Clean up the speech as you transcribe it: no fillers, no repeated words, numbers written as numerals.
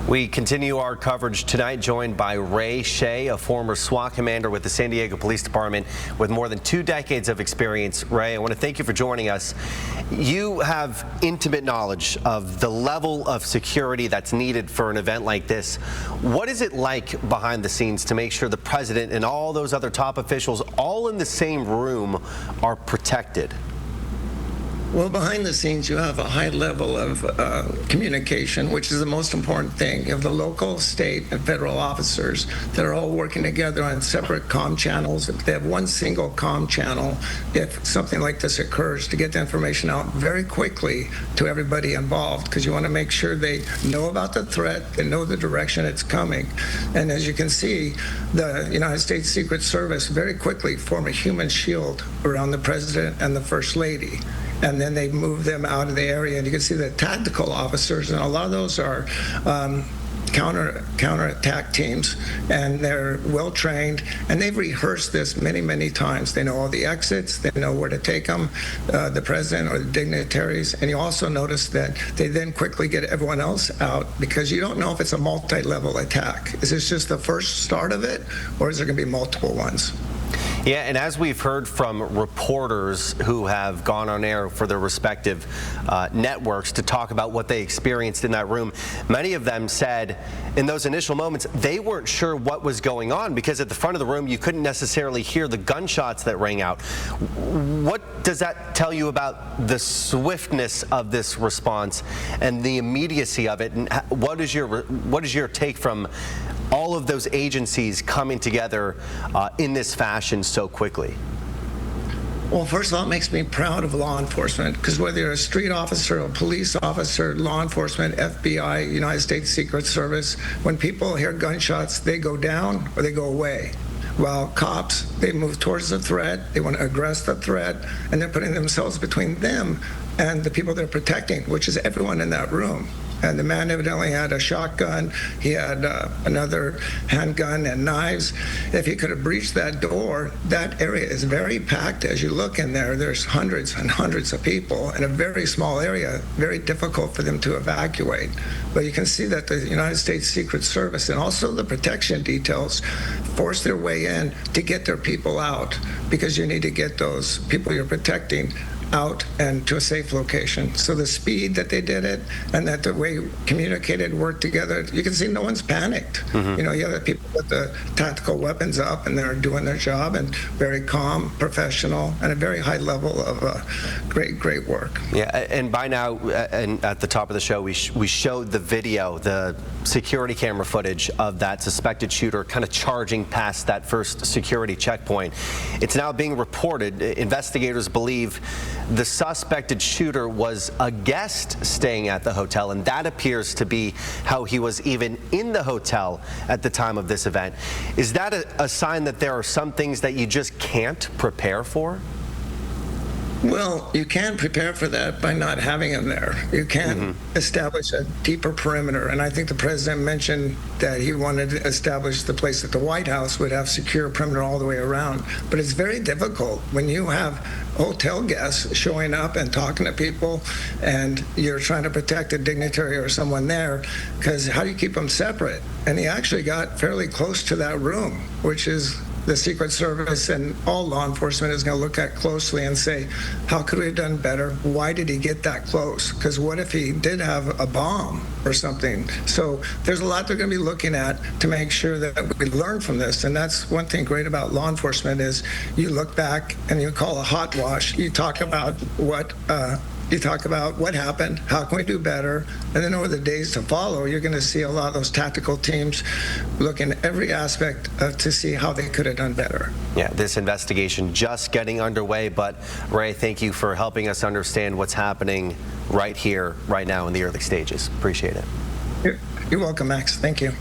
We continue our coverage tonight, joined by Ray Shea, a former SWAT commander with the San Diego Police Department with more than 2 decades of experience. Ray, I want to thank you for joining us. You have intimate knowledge of the level of security that's needed for an event like this. What is it like behind the scenes to make sure the president and all those other top officials, all in the same room, are protected? Well, behind the scenes, you have a high level of communication, which is the most important thing. You have the local, state, and federal officers that are all working together on separate comm channels. They have one single comm channel if something like this occurs, to get the information out very quickly to everybody involved, because you want to make sure they know about the threat, they know the direction it's coming. And as you can see, the United States Secret Service very quickly formed a human shield around the president and the First Lady. And then they move them out of the area, and you can see the tactical officers, and a lot of those are counterattack teams, and they're well trained, and they've rehearsed this many times. They know all the exits, they know where to take them, the president or the dignitaries. And you also notice that they then quickly get everyone else out, because you don't know if it's a multi-level attack. Is this just the first start of it, or is there going to be multiple ones? Yeah, and as we've heard from reporters who have gone on air for their respective networks to talk about what they experienced in that room, many of them said in those initial moments they weren't sure what was going on, because at the front of the room you couldn't necessarily hear the gunshots that rang out. What does that tell you about the swiftness of this response and the immediacy of it? And what is your take from all of those agencies coming together in this fashion so quickly? Well, first of all, it makes me proud of law enforcement, because whether you're a street officer, a police officer, law enforcement, FBI, United States Secret Service, when people hear gunshots, they go down or they go away. While cops, they move towards the threat, they want to aggress the threat, and they're putting themselves between them and the people they're protecting, which is everyone in that room. And the man evidently had a shotgun, he had another handgun and knives. If he could have breached that door, that area is very packed. As you look in there, there's hundreds and hundreds of people in a very small area, very difficult for them to evacuate. But you can see that the United States Secret Service and also the protection details force their way in to get their people out, because you need to get those people you're protecting out and to a safe location. So the speed that they did it, and that the way communicated, worked together, you can see no one's panicked. You know, you have the people with the tactical weapons up, and they're doing their job, and very calm, professional, and a very high level of great work. Yeah, and by now, and at the top of the show, we showed the video, the security camera footage of that suspected shooter kind of charging past that first security checkpoint. It's now being reported, investigators believe the suspected shooter was a guest staying at the hotel, and that appears to be how he was even in the hotel at the time of this event. Is that a sign that there are some things that you just can't prepare for? Well, you can prepare for that by not having him there. You can establish a deeper perimeter, and I think the president mentioned that he wanted to establish the place that the White House would have secure perimeter all the way around. But it's very difficult when you have hotel guests showing up and talking to people, and you're trying to protect a dignitary or someone there, because how do you keep them separate? And he actually got fairly close to that room, which is the Secret Service and all law enforcement is going to look at closely and say, how could we have done better? Why did he get that close? Because what if he did have a bomb or something? So there's a lot they're going to be looking at to make sure that we learn from this. And that's one thing great about law enforcement is you look back and you call a hot wash. You talk about what happened, how can we do better, and then over the days to follow, you're going to see a lot of those tactical teams looking at every aspect to see how they could have done better. Yeah, this investigation just getting underway, but Ray, thank you for helping us understand what's happening right here, right now in the early stages. Appreciate it. You're welcome, Max. Thank you.